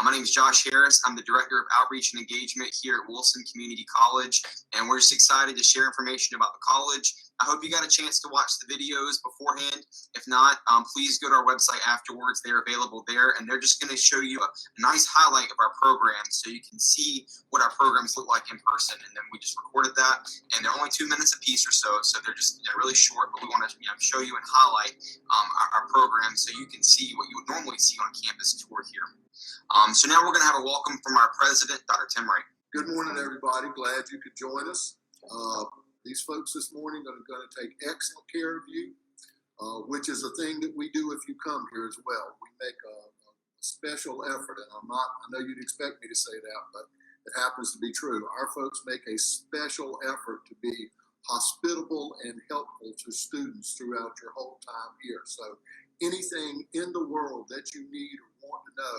My name is Josh Harris. I'm the Director of Outreach and Engagement here at Wilson Community College, and we're just excited to share information about the college. I hope you got a chance to watch the videos beforehand. If not, please go to our website afterwards. They're available there, and they're just going to show you a nice highlight of our program so you can see what our programs look like in person. And then we just recorded that, and they're only 2 minutes a piece or so they're really short, but we want to show you and highlight our program so you can see what you would normally see on a campus tour here. So now we're going to have a welcome from our president, Dr. Tim Wright. Good morning, everybody. Glad you could join us. These folks this morning are going to take excellent care of you, which is a thing that we do if you come here as well. We make a special effort, and I know you'd expect me to say that, but it happens to be true. Our folks make a special effort to be hospitable and helpful to students throughout your whole time here. So anything in the world that you need or want to know,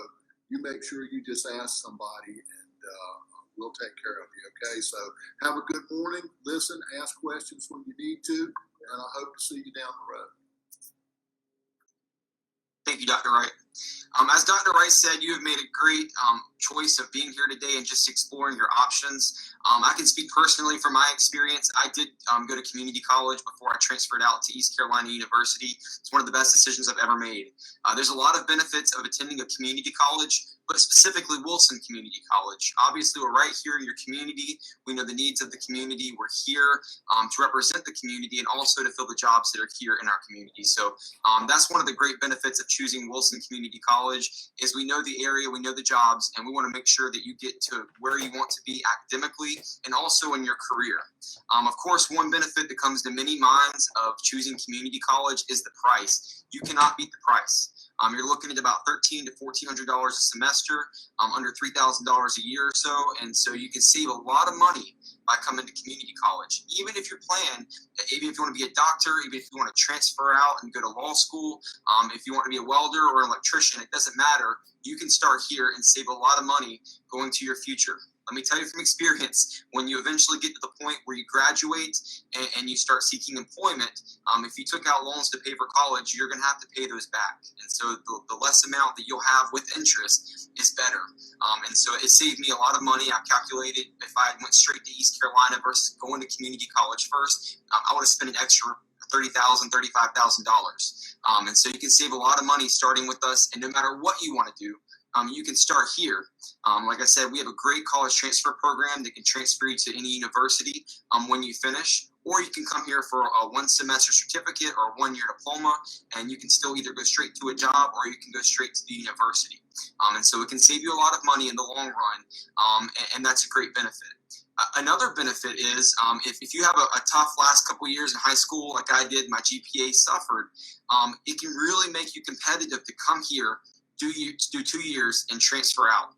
you make sure you just ask somebody, and we'll take care of you, okay? So have a good morning. Listen, ask questions when you need to, and I hope to see you down the road. Thank you, Dr. Wright. As Dr. Wright said, you have made a great choice of being here today and just exploring your options. I can speak personally from my experience. I did go to community college before I transferred out to East Carolina University. It's one of the best decisions I've ever made. There's a lot of benefits of attending a community college, but specifically Wilson Community College. Obviously, we're right here in your community. We know the needs of the community. We're here to represent the community and also to fill the jobs that are here in our community. So that's one of the great benefits of choosing Wilson Community College is we know the area, we know the jobs, and we want to make sure that you get to where you want to be academically and also in your career. Of course, one benefit that comes to many minds of choosing community college is the price. You cannot beat the price. You're looking at about $1,300 to $1,400 a semester, under $3,000 a year or so, and so you can save a lot of money by coming to community college. Even if your plan, even if you want to be a doctor, even if you want to transfer out and go to law school, if you want to be a welder or an electrician, it doesn't matter. You can start here and save a lot of money going to your future. Let me tell you from experience, when you eventually get to the point where you graduate and you start seeking employment, if you took out loans to pay for college, you're going to have to pay those back. And so the less amount that you'll have with interest is better. And so it saved me a lot of money. I calculated if I went straight to East Carolina versus going to community college first, I would have spent an extra $30,000, $35,000. And so you can save a lot of money starting with us. And no matter what you want to do, you can start here. Like I said, we have a great college transfer program that can transfer you to any university when you finish, or you can come here for a 1 semester certificate or a 1 year diploma, and you can still either go straight to a job or you can go straight to the university. And so it can save you a lot of money in the long run, and that's a great benefit. Another benefit is if you have a tough last couple years in high school, like I did, my GPA suffered, it can really make you competitive to come here, do 2 years, and transfer out.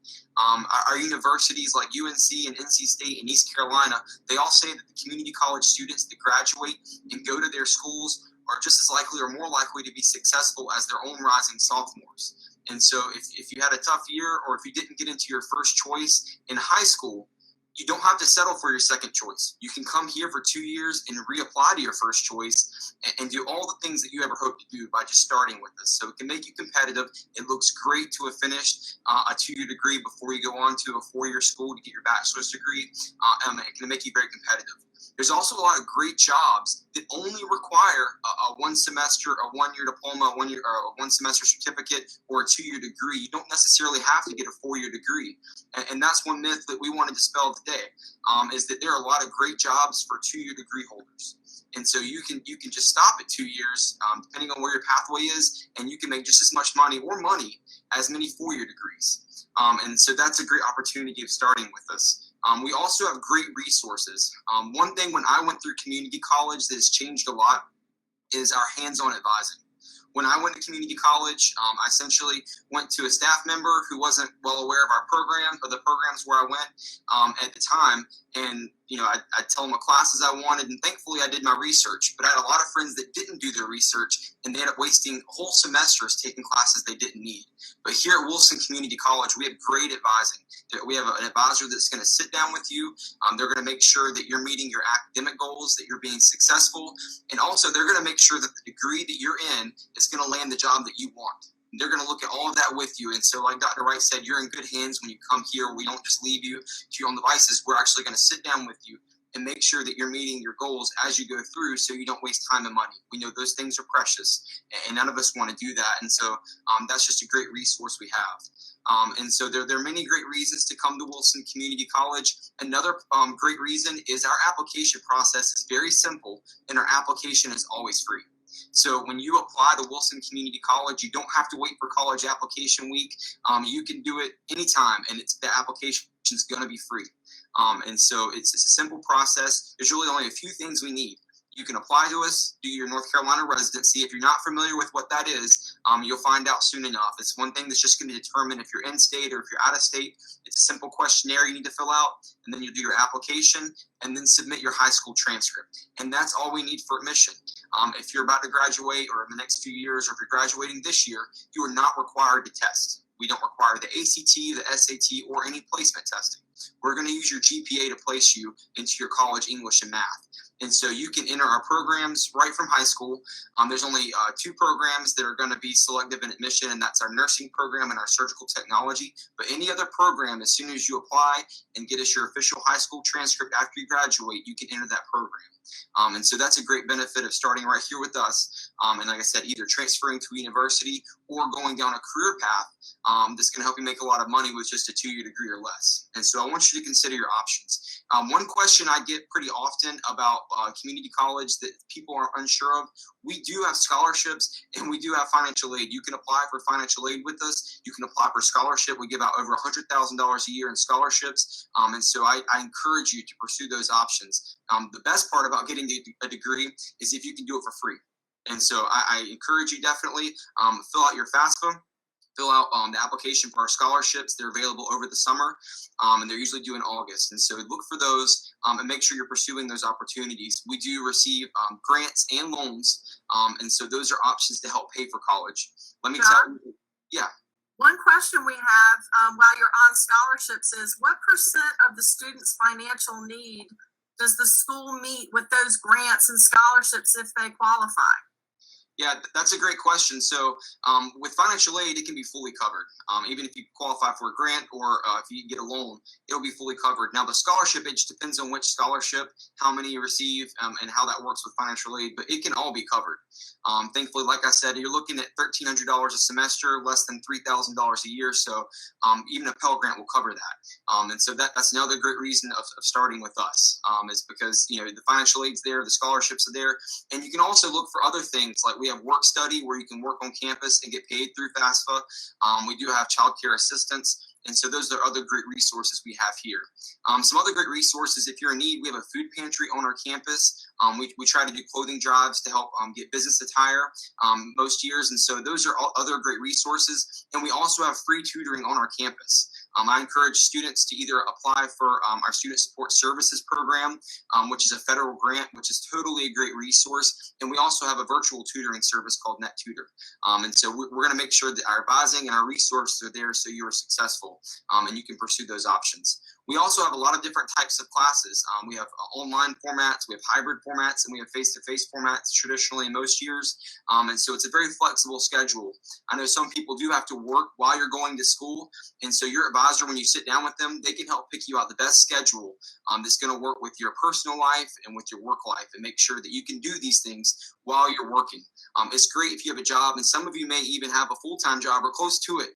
Our universities like UNC and NC State and East Carolina, they all say that the community college students that graduate and go to their schools are just as likely or more likely to be successful as their own rising sophomores. And so if you had a tough year or if you didn't get into your first choice in high school, you don't have to settle for your second choice. You can come here for 2 years and reapply to your first choice and do all the things that you ever hoped to do by just starting with us. So it can make you competitive. It looks great to have finished a 2-year degree before you go on to a 4-year school to get your bachelor's degree. It can make you very competitive. There's also a lot of great jobs that only require a 1 semester, a 1 year diploma, a 1 semester certificate, or a 2-year degree. You don't necessarily have to get a 4-year degree. And that's one myth that we want to dispel today, is that there are a lot of great jobs for 2-year degree holders. And so you can just stop at 2 years, depending on where your pathway is, and you can make just as much money or money as many 4-year degrees. And so that's a great opportunity of starting with us. We also have great resources. One thing when I went through community college that has changed a lot is our hands-on advising. When I went to community college, I essentially went to a staff member who wasn't well aware of our program or the programs where I went at the time. And, I'd tell them what classes I wanted. And thankfully, I did my research. But I had a lot of friends that didn't do their research, and they ended up wasting whole semesters taking classes they didn't need. But here at Wilson Community College, we have great advising. We have an advisor that's going to sit down with you. They're going to make sure that you're meeting your academic goals, that you're being successful. And also, they're going to make sure that the degree that you're in is going to land the job that you want. And they're going to look at all of that with you. And so, like Dr. Wright said, you're in good hands when you come here. We don't just leave you to your own devices. We're actually going to sit down with you and make sure that you're meeting your goals as you go through, so you don't waste time and money. We know those things are precious, and none of us want to do that. And so that's just a great resource we have. And so there are many great reasons to come to Wilson Community College. Another great reason is our application process is very simple, and our application is always free. So when you apply to Wilson Community College, you don't have to wait for college application week. You can do it anytime, and the application is going to be free. And so it's a simple process. There's really only a few things we need. You can apply to us, do your North Carolina residency. If you're not familiar with what that is, you'll find out soon enough. It's one thing that's just going to determine if you're in state or if you're out of state. It's a simple questionnaire you need to fill out, and then you do your application, and then submit your high school transcript. And that's all we need for admission. If you're about to graduate, or in the next few years, or if you're graduating this year, you are not required to test. We don't require the ACT, the SAT, or any placement testing. We're going to use your GPA to place you into your college English and math. And so you can enter our programs right from high school. There's only 2 programs that are going to be selective in admission, and that's our nursing program and our surgical technology. But any other program, as soon as you apply and get us your official high school transcript after you graduate, you can enter that program. And so that's a great benefit of starting right here with us. And like I said, either transferring to a university or going down a career path that's going to help you make a lot of money with just a 2-year degree or less. And so I want you to consider your options. One question I get pretty often about community college that people are unsure of: we do have scholarships and we do have financial aid. You can apply for financial aid with us. You can apply for scholarship. We give out over $100,000 a year in scholarships. And so I encourage you to pursue those options. The best part about getting a degree is if you can do it for free. And so I encourage you definitely fill out your FAFSA. Fill out the application for our scholarships. They're available over the summer, and they're usually due in August. And so look for those and make sure you're pursuing those opportunities. We do receive grants and loans, and so those are options to help pay for college. Let me tell you. Yeah. One question we have while you're on scholarships is, what % of the student's financial need does the school meet with those grants and scholarships if they qualify? Yeah, that's a great question. So with financial aid, it can be fully covered. Even if you qualify for a grant or if you get a loan, it'll be fully covered. Now, the scholarship, it just depends on which scholarship, how many you receive, and how that works with financial aid, but it can all be covered. Thankfully, like I said, you're looking at $1,300 a semester, less than $3,000 a year. So even a Pell Grant will cover that. And so that's another great reason of starting with us, is because, you know, the financial aid's there, the scholarships are there, and you can also look for other things. Like we have work study where you can work on campus and get paid through FAFSA. We do have child care assistance. And so those are other great resources we have here. Some other great resources, if you're in need, we have a food pantry on our campus. We try to do clothing drives to help get business attire most years. And so those are all other great resources. And we also have free tutoring on our campus. I encourage students to either apply for our Student Support Services Program, which is a federal grant, which is totally a great resource. And we also have a virtual tutoring service called NetTutor. And so we're going to make sure that our advising and our resources are there so you are successful and you can pursue those options. We also have a lot of different types of classes. We have online formats, we have hybrid formats, and we have face-to-face formats traditionally in most years. And so it's a very flexible schedule. I know some people do have to work while you're going to school. And so your advisor, when you sit down with them, they can help pick you out the best schedule that's going to work with your personal life and with your work life and make sure that you can do these things while you're working. It's great if you have a job, and some of you may even have a full-time job or close to it,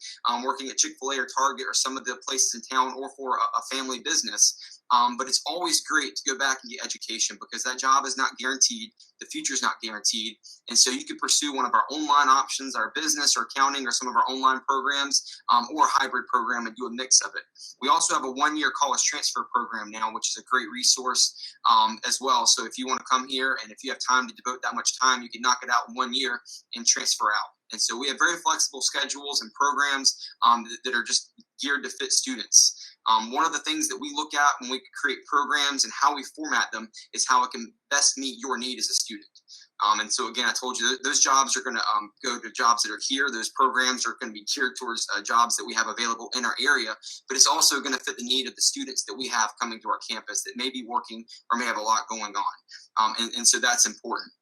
working at Chick-fil-A or Target or some of the places in town, or for a family business. But it's always great to go back and get education, because that job is not guaranteed. The future is not guaranteed. And so you could pursue one of our online options, our business or accounting, or some of our online programs, or a hybrid program, and do a mix of it. We also have a 1-year college transfer program now, which is a great resource as well. So if you want to come here and if you have time to devote that much time, you can knock it out in 1 year and transfer out. And so we have very flexible schedules and programs that are just geared to fit students. One of the things that we look at when we create programs and how we format them is how it can best meet your need as a student. And so, again, I told you those jobs are going to go to jobs that are here. Those programs are going to be geared towards jobs that we have available in our area. But it's also going to fit the need of the students that we have coming to our campus that may be working or may have a lot going on. And so that's important.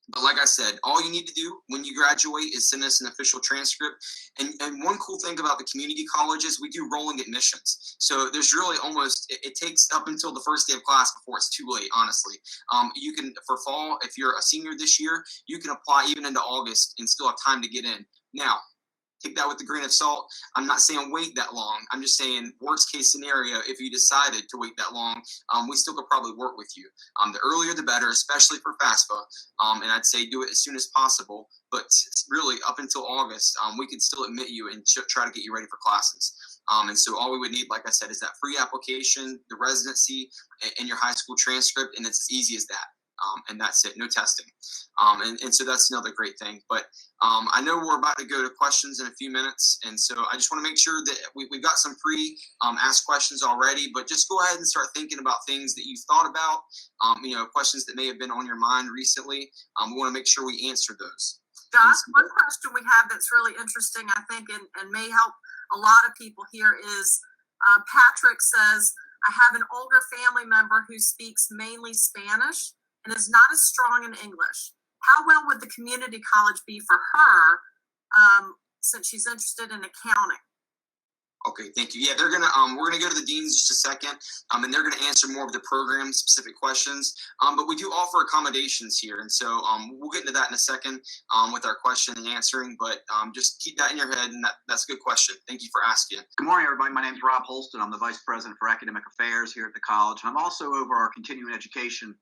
But like I said, all you need to do when you graduate is send us an official transcript. And one cool thing about the community colleges, we do rolling admissions. So there's really almost, it takes up until the first day of class before it's too late, honestly. You can, for fall, if you're a senior this year, you can apply even into August and still have time to get in. Now, take that with a grain of salt. I'm not saying wait that long. I'm just saying worst case scenario, if you decided to wait that long, we still could probably work with you. The earlier the better, especially for FAFSA. And I'd say do it as soon as possible. But really, up until August, we could still admit you and try to get you ready for classes. And so all we would need, like I said, is that free application, the residency, and your high school transcript, and it's as easy as that. And that's it, no testing. And so that's another great thing. But I know we're about to go to questions in a few minutes, and so I just want to make sure that we've got some pre-asked questions already, but just go ahead and start thinking about things that you've thought about, questions that may have been on your mind recently. We want to make sure we answer those. Josh, one question we have that's really interesting, I think, and may help a lot of people here is Patrick says, I have an older family member who speaks mainly Spanish and is not as strong in English. How well would the community college be for her since she's interested in accounting? Okay, thank you. Yeah, they're gonna we're gonna go to the deans in just a second, and they're gonna answer more of the program specific questions. But we do offer accommodations here, and so we'll get into that in a second with our question and answering. But just keep that in your head, and that's a good question. Thank you for asking. Good morning, everybody. My name is Rob Holston. I'm the Vice President for Academic Affairs here at the college. I'm also over our continuing education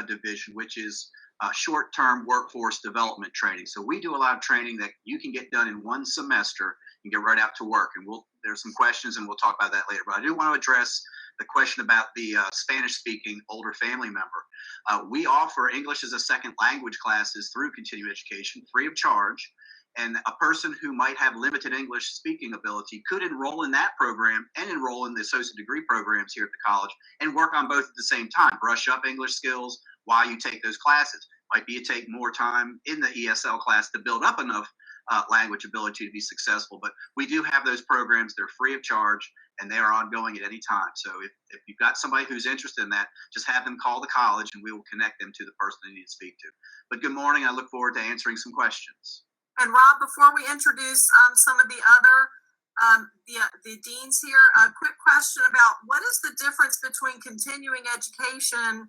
division, which is short-term workforce development training. So we do a lot of training that you can get done in one semester and get right out to work. And there's some questions, and we'll talk about that later. But I do want to address the question about the Spanish-speaking older family member. We offer English as a second language classes through continuing education, free of charge. And a person who might have limited English speaking ability could enroll in that program and enroll in the associate degree programs here at the college and work on both at the same time, brush up English skills while you take those classes. Might be you take more time in the ESL class to build up enough language ability to be successful. But we do have those programs. They're free of charge, and they are ongoing at any time. So if you've got somebody who's interested in that, just have them call the college, and we will connect them to the person they need to speak to. But good morning. I look forward to answering some questions. And Rob, before we introduce some of the other the deans here, a quick question about what is the difference between continuing education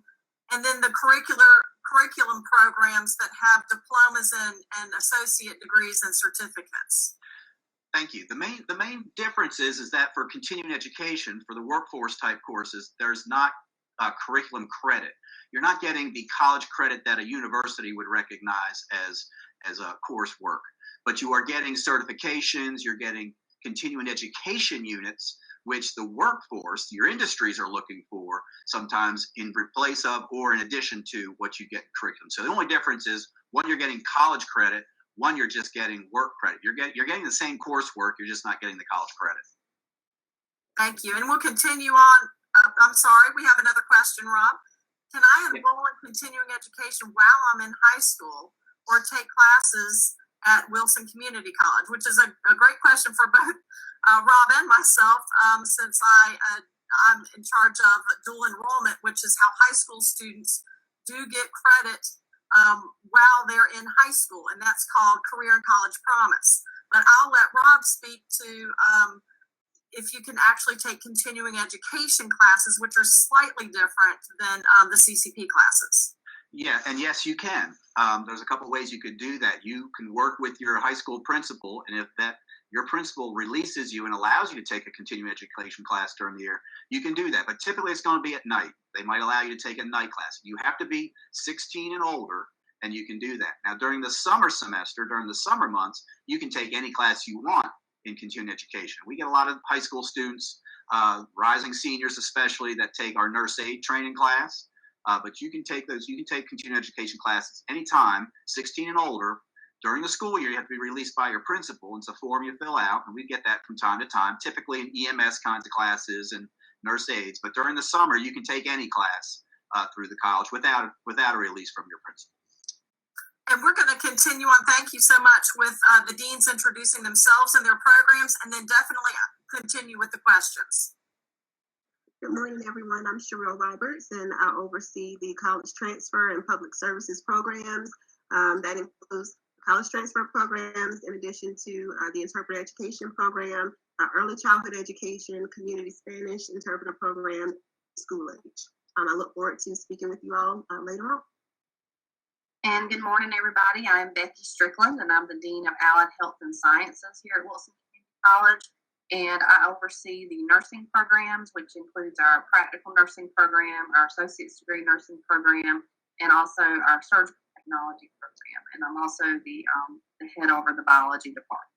and then the curriculum programs that have diplomas and associate degrees and certificates? Thank you. The main difference is that for continuing education, for the workforce type courses, there's not curriculum credit. You're not getting the college credit that a university would recognize as a coursework, but you are getting certifications, you're getting continuing education units, which the workforce, your industries are looking for, sometimes in replace of or in addition to what you get in curriculum. So the only difference is one, you're getting college credit, one, you're just getting work credit. You're getting the same coursework, you're just not getting the college credit. Thank you. And we'll continue on. I'm sorry, we have another question, Rob. Can I enroll in continuing education while I'm in high school or take classes at Wilson Community College? Which is a great question for both Rob and myself, since I'm in charge of dual enrollment, which is how high school students do get credit while they're in high school, and that's called Career and College Promise. But I'll let Rob speak to if you can actually take continuing education classes, which are slightly different than the CCP classes. Yeah, and yes, you can. There's a couple ways you could do that. You can work with your high school principal, and if your principal releases you and allows you to take a continuing education class during the year, you can do that. But typically it's going to be at night. They might allow you to take a night class. You have to be 16 and older, and you can do that. Now, during the summer semester, during the summer months, you can take any class you want in continuing education. We get a lot of high school students, rising seniors especially, that take our nurse aid training class. But you can take continuing education classes anytime, 16 and older. During the school year, you have to be released by your principal. It's a form you fill out, and we get that from time to time, typically in EMS kinds of classes and nurse aides. But during the summer, you can take any class through the college without a release from your principal. And we're going to continue on. Thank you so much with the deans introducing themselves and their programs, and then definitely continue with the questions. Good morning, everyone. I'm Sherelle Roberts, and I oversee the college transfer and public services programs. That includes college transfer programs, in addition to the interpreter education program, early childhood education, community Spanish interpreter program, school age. I look forward to speaking with you all later on. And good morning, everybody. I'm Becky Strickland, and I'm the Dean of Allied Health and Sciences here at Wilson Community College. And I oversee the nursing programs, which includes our practical nursing program, our associate's degree nursing program, and also our surgical technology program. And I'm also the head over the biology department.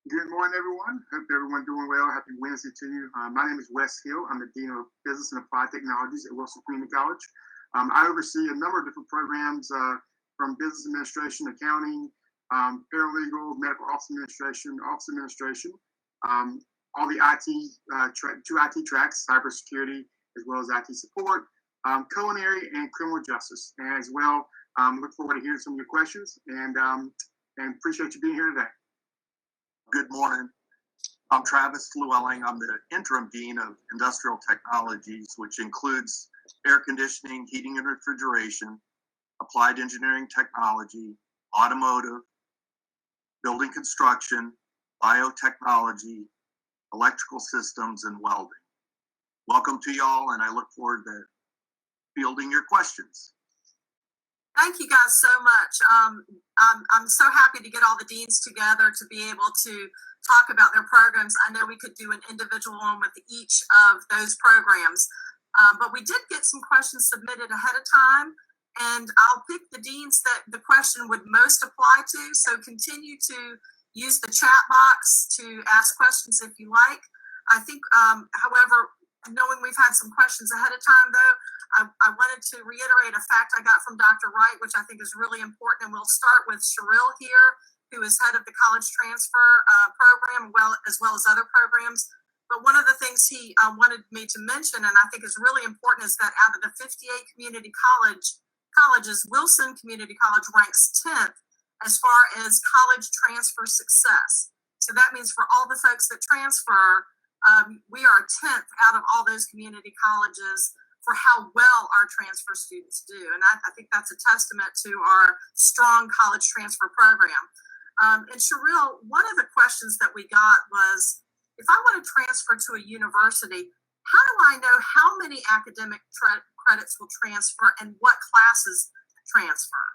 Good morning, everyone. Hope everyone's doing well. Happy Wednesday to you. My name is Wes Hill. I'm the Dean of Business and Applied Technologies at Wilson Community College. I oversee a number of different programs from business administration, accounting, paralegal, medical office administration, all the IT, two IT tracks, cybersecurity, as well as IT support, culinary, and criminal justice. And as well, look forward to hearing some of your questions and appreciate you being here today. Good morning. I'm Travis Llewellyn. I'm the interim dean of industrial technologies, which includes air conditioning, heating and refrigeration, applied engineering technology, automotive, building construction, biotechnology, electrical systems, and welding. Welcome to y'all, and I look forward to fielding your questions. Thank you guys so much. I'm so happy to get all the deans together to be able to talk about their programs. I know we could do an individual one with each of those programs, but we did get some questions submitted ahead of time, and I'll pick the deans that the question would most apply to. So continue to use the chat box to ask questions if you like. I think, however, knowing we've had some questions ahead of time, though, I wanted to reiterate a fact I got from Dr. Wright, which I think is really important. And we'll start with Cheryl here, who is head of the college transfer program, as well as other programs. But one of the things he wanted me to mention, and I think is really important, is that out of the 58 community colleges, Wilson Community College ranks 10th as far as college transfer success. So that means for all the folks that transfer, we are 10th out of all those community colleges for how well our transfer students do. And I think that's a testament to our strong college transfer program. And Cheryl, one of the questions that we got was, if I want to transfer to a university, how do I know how many academic credits will transfer and what classes transfer?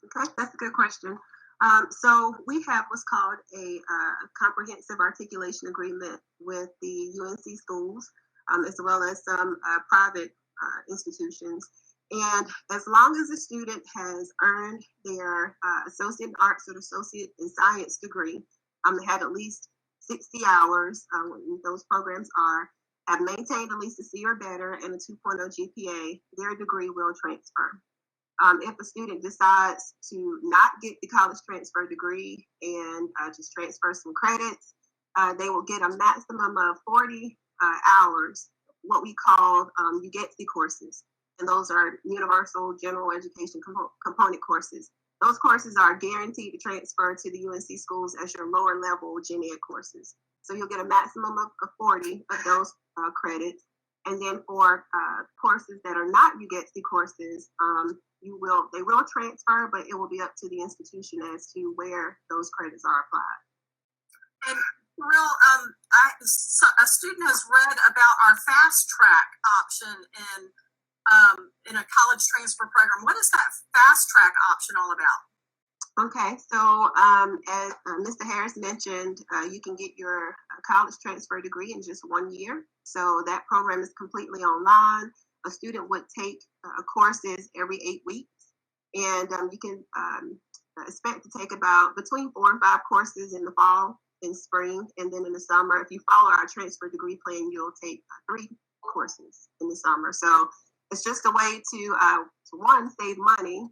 Okay, that's a good question. So we have what's called a comprehensive articulation agreement with the UNC schools, as well as some private institutions. And as long as a student has earned their associate in arts or associate in science degree, they have at least 60 hours, those programs have maintained at least a C or better and a 2.0 GPA, their degree will transfer. If a student decides to not get the college transfer degree and just transfer some credits, they will get a maximum of 40 hours, what we call UGETSI courses. And those are universal general education component courses. Those courses are guaranteed to transfer to the UNC schools as your lower level gen ed courses. So you'll get a maximum of 40 of those credits. And then for courses that are not UGETSI courses, they will transfer, but it will be up to the institution as to where those credits are applied. And Cheryl, a student has read about our fast track option in a college transfer program. What is that fast track option all about? Okay, so as Mr. Harris mentioned, you can get your college transfer degree in just 1 year. So that program is completely online. A student would take courses every 8 weeks, and you can expect to take about between 4 and 5 courses in the fall, in spring, and then in the summer. If you follow our transfer degree plan, you'll take 3 courses in the summer. So it's just a way to one, save money,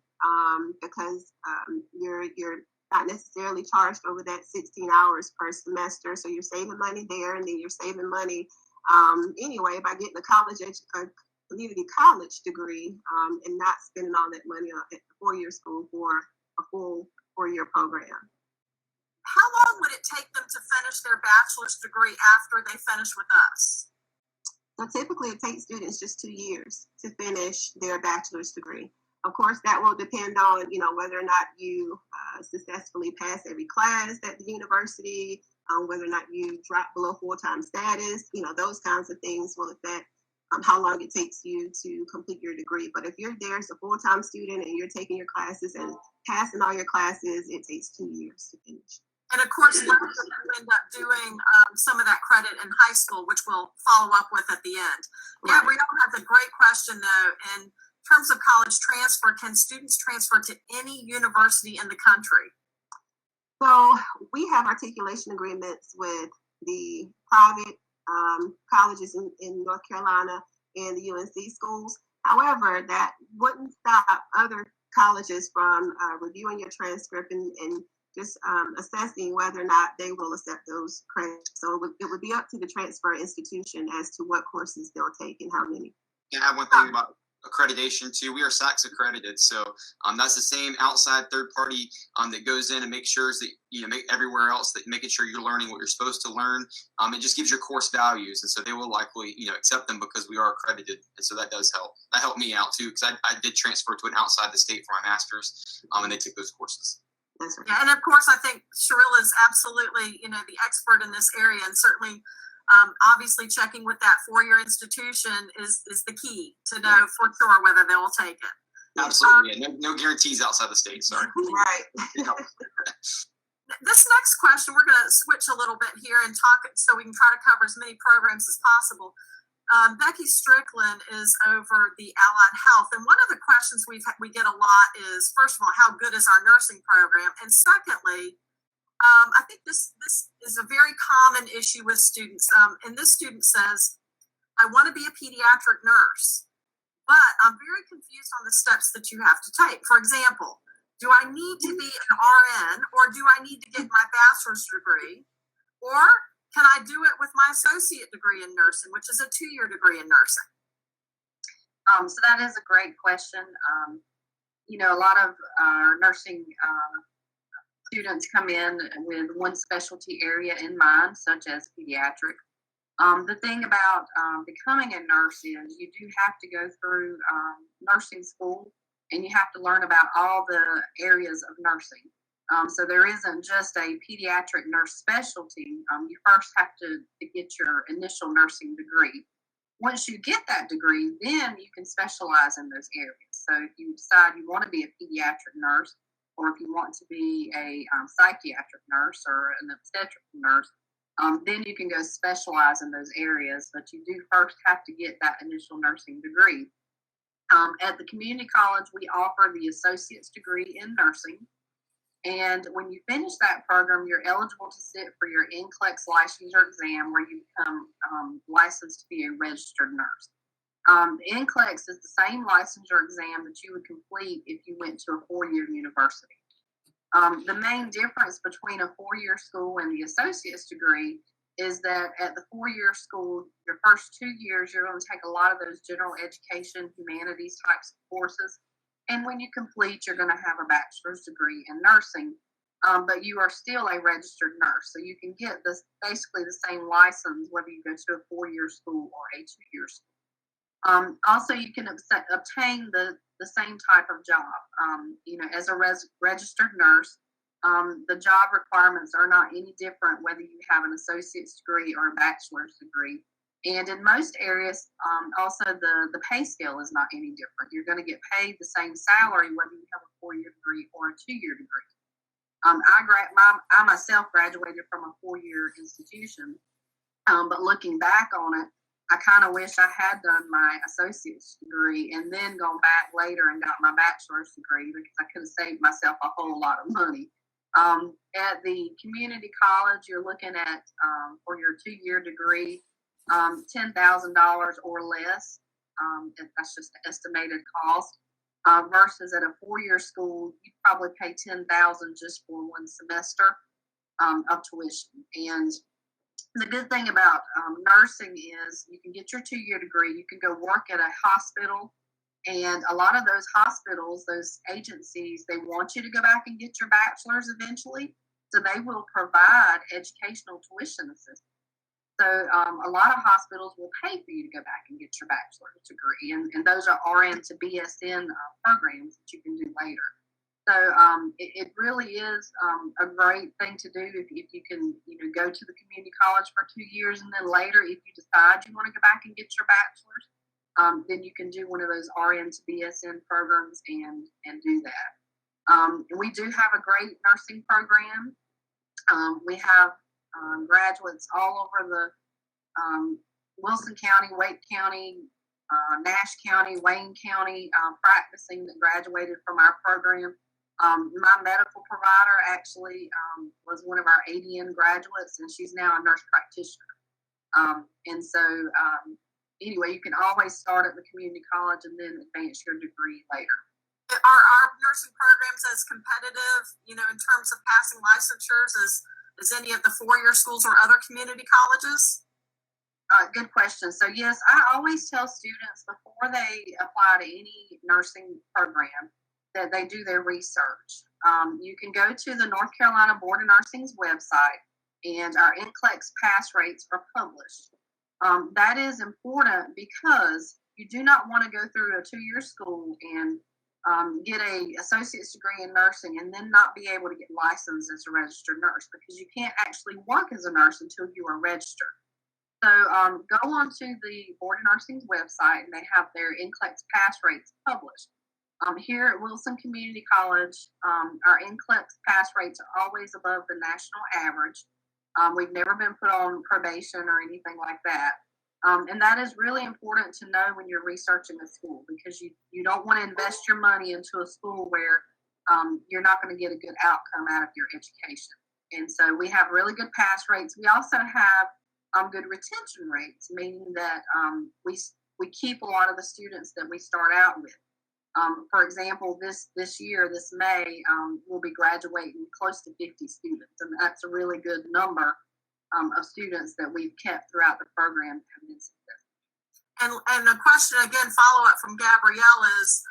because you're not necessarily charged over that 16 hours per semester. So you're saving money there, and then you're saving money anyway by getting a community college degree and not spending all that money at the 4-year school for a full 4-year program. How long would it take them to finish their bachelor's degree after they finish with us? So typically it takes students just 2 years to finish their bachelor's degree. Of course, that will depend on, whether or not you successfully pass every class at the university, whether or not you drop below full-time status, those kinds of things will affect how long it takes you to complete your degree. But if you're there as a full-time student and you're taking your classes and passing all your classes, it takes 2 years to finish. And of course, you end up doing some of that credit in high school, which we'll follow up with at the end. Yeah, Right. Brielle has a great question, though. In terms of college transfer, can students transfer to any university in the country? So we have articulation agreements with the private colleges in North Carolina and the UNC schools. However, that wouldn't stop other colleges from reviewing your transcript and just assessing whether or not they will accept those credits. So it would be up to the transfer institution as to what courses they'll take and how many. Can I have one thing about accreditation too? We are SACS accredited, so that's the same outside third party that goes in and makes sure that make everywhere else that making sure you're learning what you're supposed to learn. It just gives your course values, and so they will likely accept them because we are accredited, and so that does help. That helped me out too because I did transfer to an outside the state for my master's, and they took those courses. That's right. Yeah, and of course, I think Cheryl is absolutely the expert in this area, and certainly. Obviously, checking with that four-year institution is the key to know for sure whether they will take it. Absolutely, no guarantees outside the state. Sorry. Right. This next question, we're going to switch a little bit here and talk so we can try to cover as many programs as possible. Becky Strickland is over the Allied Health, and one of the questions we get a lot is, first of all, how good is our nursing program, and secondly. I think this is a very common issue with students. And this student says, I want to be a pediatric nurse, but I'm very confused on the steps that you have to take. For example, do I need to be an RN or do I need to get my bachelor's degree? Or can I do it with my associate degree in nursing, which is a 2-year degree in nursing? So that is a great question. A lot of our nursing students come in with one specialty area in mind, such as pediatric. The thing about becoming a nurse is you do have to go through nursing school and you have to learn about all the areas of nursing. So there isn't just a pediatric nurse specialty. You first have to get your initial nursing degree. Once you get that degree, then you can specialize in those areas. So if you decide you want to be a pediatric nurse, or if you want to be a psychiatric nurse or an obstetric nurse, then you can go specialize in those areas. But you do first have to get that initial nursing degree. At the community college, we offer the associate's degree in nursing. And when you finish that program, you're eligible to sit for your NCLEX licensure exam, where you become licensed to be a registered nurse. The NCLEX is the same licensure exam that you would complete if you went to a 4-year university. The main difference between a 4-year school and the associate's degree is that at the 4-year school, your first 2 years, you're going to take a lot of those general education, humanities types of courses. And when you complete, you're going to have a bachelor's degree in nursing. But you are still a registered nurse. So you can get basically the same license whether you go to a 4-year school or a 2-year school. Also, you can obtain the same type of job. As a registered nurse, the job requirements are not any different whether you have an associate's degree or a bachelor's degree. And in most areas, also the pay scale is not any different. You're going to get paid the same salary whether you have a 4-year degree or a 2-year degree. I myself graduated from a 4-year institution, but looking back on it, I kind of wish I had done my associate's degree and then gone back later and got my bachelor's degree, because I could have saved myself a whole lot of money. At the community college, you're looking at, for your 2-year degree, $10,000 or less. That's just the estimated cost. Versus at a 4-year school, you'd probably pay $10,000 just for one semester of tuition. And the good thing about nursing is you can get your 2-year degree, you can go work at a hospital, and a lot of those hospitals, those agencies, they want you to go back and get your bachelor's eventually, so they will provide educational tuition assistance. So a lot of hospitals will pay for you to go back and get your bachelor's degree, and those are RN to BSN programs that you can do later. So it really is a great thing to do if you can, go to the community college for 2 years, and then later, if you decide you want to go back and get your bachelor's, then you can do one of those RN to BSN programs and do that. We do have a great nursing program. We have graduates all over the Wilson County, Wake County, Nash County, Wayne County practicing that graduated from our program. My medical provider actually was one of our ADN graduates, and she's now a nurse practitioner. And so anyway, you can always start at the community college and then advance your degree later. Are our nursing programs as competitive, in terms of passing licensures as any of the four-year schools or other community colleges? Good question. So yes, I always tell students before they apply to any nursing program that they do their research. You can go to the North Carolina Board of Nursing's website, and our NCLEX pass rates are published. That is important because you do not want to go through a 2-year school and get a associate's degree in nursing and then not be able to get licensed as a registered nurse, because you can't actually work as a nurse until you are registered. So go on to the Board of Nursing's website, and they have their NCLEX pass rates published. Here at Wilson Community College, our NCLEX pass rates are always above the national average. We've never been put on probation or anything like that. And that is really important to know when you're researching a school, because you don't want to invest your money into a school where you're not going to get a good outcome out of your education. And so we have really good pass rates. We also have good retention rates, meaning that we keep a lot of the students that we start out with. For example, this year, this May, we'll be graduating close to 50 students, and that's a really good number of students that we've kept throughout the program. And a question again, follow up from Gabrielle is,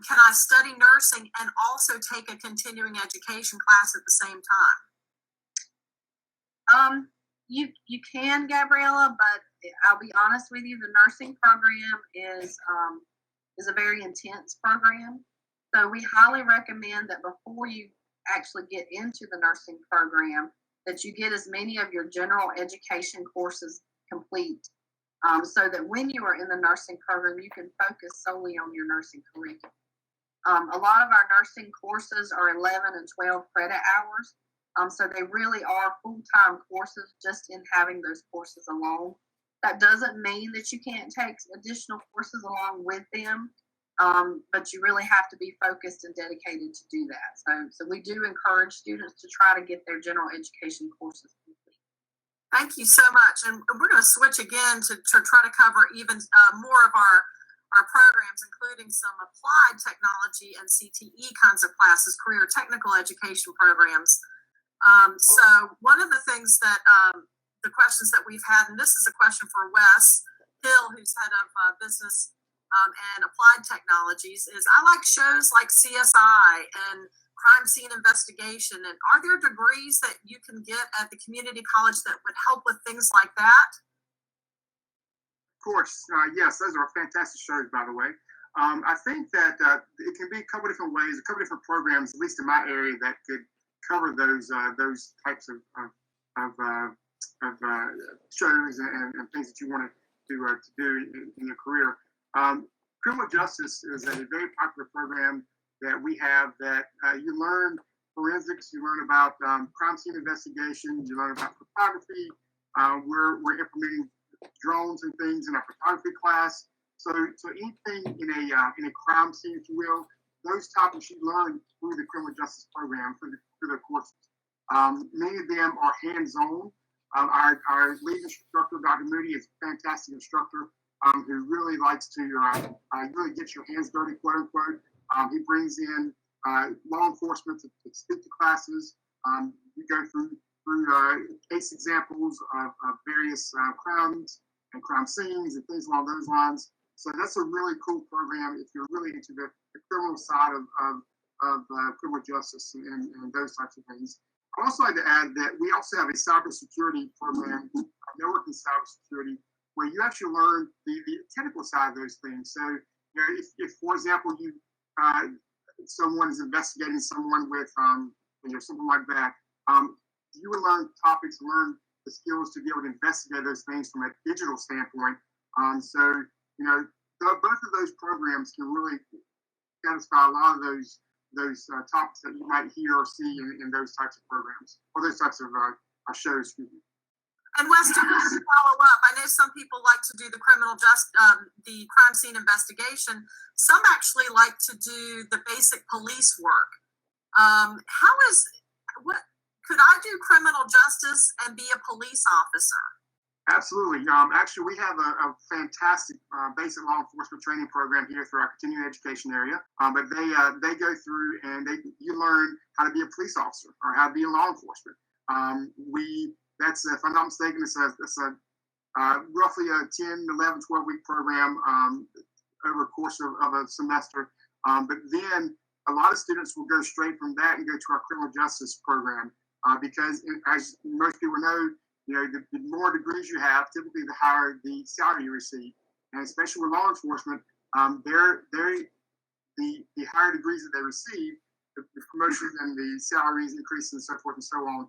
can I study nursing and also take a continuing education class at the same time? You can, Gabriella, but I'll be honest with you, the nursing program is a very intense program. So we highly recommend that before you actually get into the nursing program, that you get as many of your general education courses complete, so that when you are in the nursing program, you can focus solely on your nursing curriculum. A lot of our nursing courses are 11 and 12 credit hours. So they really are full-time courses just in having those courses alone. That doesn't mean that you can't take additional courses along with them, but you really have to be focused and dedicated to do that. So we do encourage students to try to get their general education courses complete. Thank you so much. And we're going to switch again to try to cover even more of our programs, including some applied technology and CTE kinds of classes, career technical education programs. So one of the things that the questions that we've had, and this is a question for Wes Hill, who's head of business and applied technologies, is I like shows like CSI and crime scene investigation. And are there degrees that you can get at the community college that would help with things like that? Of course, yes, those are fantastic shows, by the way. I think that it can be a couple different ways, a couple different programs, at least in my area, that could cover those types of shows and things that you want to do in your career. Criminal justice is a very popular program that we have that you learn forensics, you learn about crime scene investigation, you learn about photography. We're implementing drones and things in our photography class. So anything in a crime scene, if you will, those topics you learn through the criminal justice program, through the courses. Many of them are hands-on. Our lead instructor, Dr. Moody, is a fantastic instructor who really likes to really get your hands dirty, quote unquote. He brings in law enforcement to speak to classes. You go through case examples of various crimes and crime scenes and things along those lines. So that's a really cool program if you're really into the criminal side of criminal justice and those types of things. I'd also like to add that we also have a cybersecurity program networking cybersecurity, where you actually learn the technical side of those things. So, you know, if for example, someone is investigating someone with, something like that, you would learn topics, learn the skills to be able to investigate those things from a digital standpoint. So, you know, both of those programs can really satisfy a lot of those topics that you might hear or see in those types of programs or those types of shows. Excuse me. And Wes, to follow up, I know some people like to do the the crime scene investigation. Some actually like to do the basic police work. Could I do criminal justice and be a police officer? Absolutely. Actually, we have a fantastic basic law enforcement training program here through our continuing education area. But they go through and you learn how to be a police officer or how to be in law enforcement. That's, if I'm not mistaken, it's roughly a 10, 11, 12-week program over the course of a semester. But then a lot of students will go straight from that and go to our criminal justice program because, as most people know, you know, the more degrees you have, typically the higher the salary you receive. And especially with law enforcement, the higher degrees that they receive, the promotions and the salaries increase and so forth and so on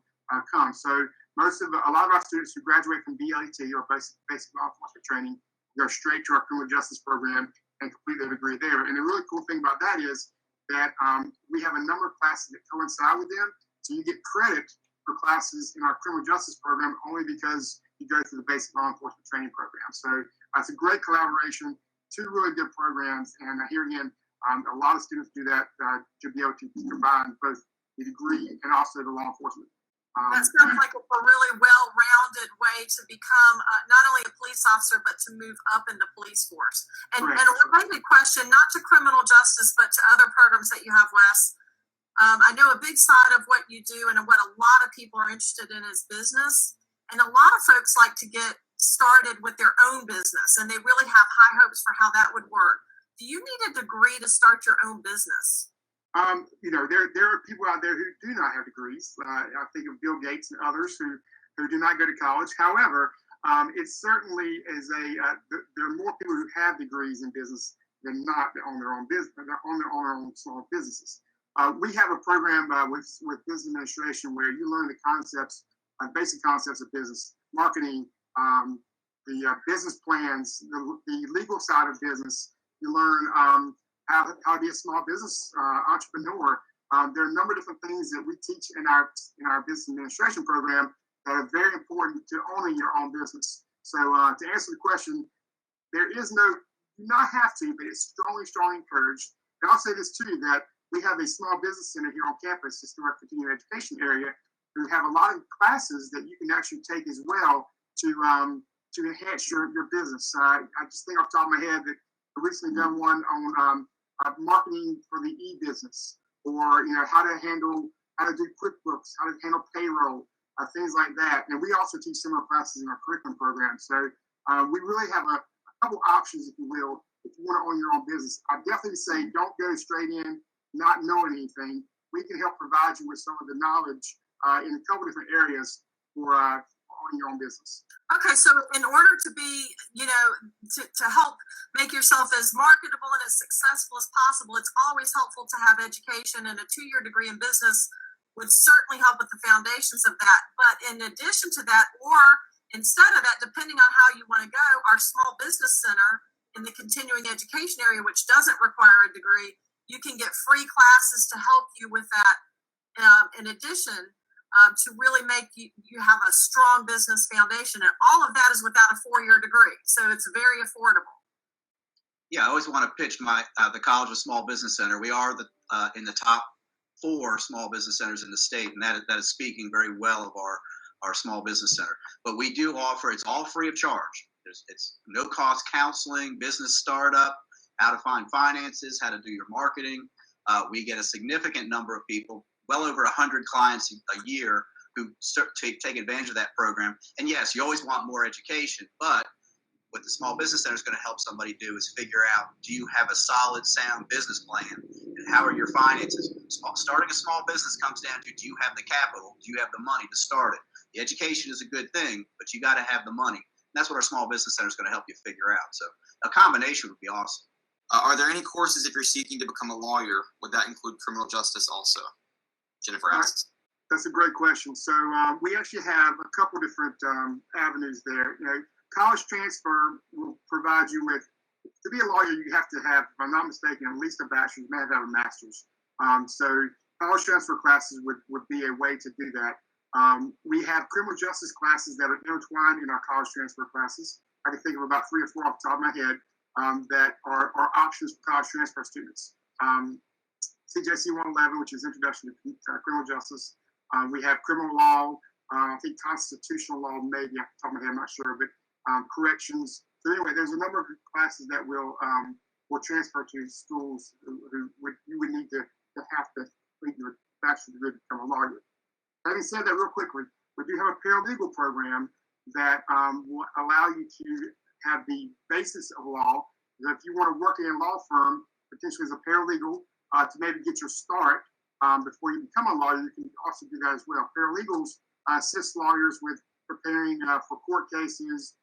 come. So a lot of our students who graduate from BLET or basic law enforcement training go straight to our criminal justice program and complete their degree there. And the really cool thing about that is that we have a number of classes that coincide with them. So you get credit for classes in our criminal justice program only because you go through the basic law enforcement training program. So it's a great collaboration, two really good programs. And here again, a lot of students do that to be able to combine both the degree and also the law enforcement. That sounds like a really well-rounded way to become not only a police officer, but to move up in the police force. And a related question, not to criminal justice, but to other programs that you have, Wes. I know a big side of what you do and what a lot of people are interested in is business. And a lot of folks like to get started with their own business, and they really have high hopes for how that would work. Do you need a degree to start your own business? You know, there are people out there who do not have degrees. I think of Bill Gates and others who do not go to college. However, it certainly is there are more people who have degrees in business than not on their own business, on their own small businesses. We have a program with business administration where you learn the concepts, basic concepts of business, marketing, the business plans, the legal side of business. You learn how to be a small business entrepreneur. There are a number of different things that we teach in our business administration program that are very important to owning your own business. So to answer the question, do not have to, but it's strongly encouraged. And I'll say this too, that we have a small business center here on campus, just in our continuing education area, who have a lot of classes that you can actually take as well to enhance your business. I just think off the top of my head that I recently done one on marketing for the e-business, or how to do QuickBooks, how to handle payroll, things like that. And we also teach similar classes in our curriculum program. So we really have a couple options, if you will, if you want to own your own business. I definitely say don't go straight in not knowing anything. We can help provide you with some of the knowledge in a couple different areas for owning your own business. Okay, so in order to be, to help make yourself as marketable and as successful as possible, it's always helpful to have education, and a 2-year degree in business would certainly help with the foundations of that. But in addition to that, or instead of that, depending on how you want to go, our small business center in the continuing education area, which doesn't require a degree, you can get free classes to help you with that. In addition, to really make you have a strong business foundation. And all of that is without a 4-year degree. So it's very affordable. Yeah, I always want to pitch the College of Small Business Center. We are in the top 4 small business centers in the state, and that is speaking very well of our small business center. But we do offer, it's all free of charge. It's no cost counseling, business startup, how to find finances, how to do your marketing. We get a significant number of people, well over 100 clients a year, who take advantage of that program. And yes, you always want more education, but what the Small Business Center is going to help somebody do is figure out, do you have a solid, sound business plan? And how are your finances? Starting a small business comes down to, do you have the capital? Do you have the money to start it? The education is a good thing, but you got to have the money. And that's what our small business center is going to help you figure out. So a combination would be awesome. Are there any courses, if you're seeking to become a lawyer, would that include criminal justice also? Jennifer asks. That's a great question. So we actually have a couple different avenues there. You know, college transfer will provide you with, to be a lawyer, you have to have, if I'm not mistaken, at least a bachelor's, you may have to have a master's. So college transfer classes would be a way to do that. We have criminal justice classes that are intertwined in our college transfer classes. I can think of about 3 or 4 off the top of my head that are options for college transfer students. CJC 111, which is Introduction to Criminal Justice. We have criminal law, I think constitutional law, maybe off the top of my head, I'm not sure, but corrections. So anyway, there's a number of classes that will transfer to schools who you would need to have to complete your bachelor's degree to become a lawyer. Having said that, real quickly, we do have a paralegal program that will allow you to have the basis of law. If you want to work in a law firm, potentially as a paralegal, to maybe get your start before you become a lawyer, you can also do that as well. Paralegals assist lawyers with preparing for court cases,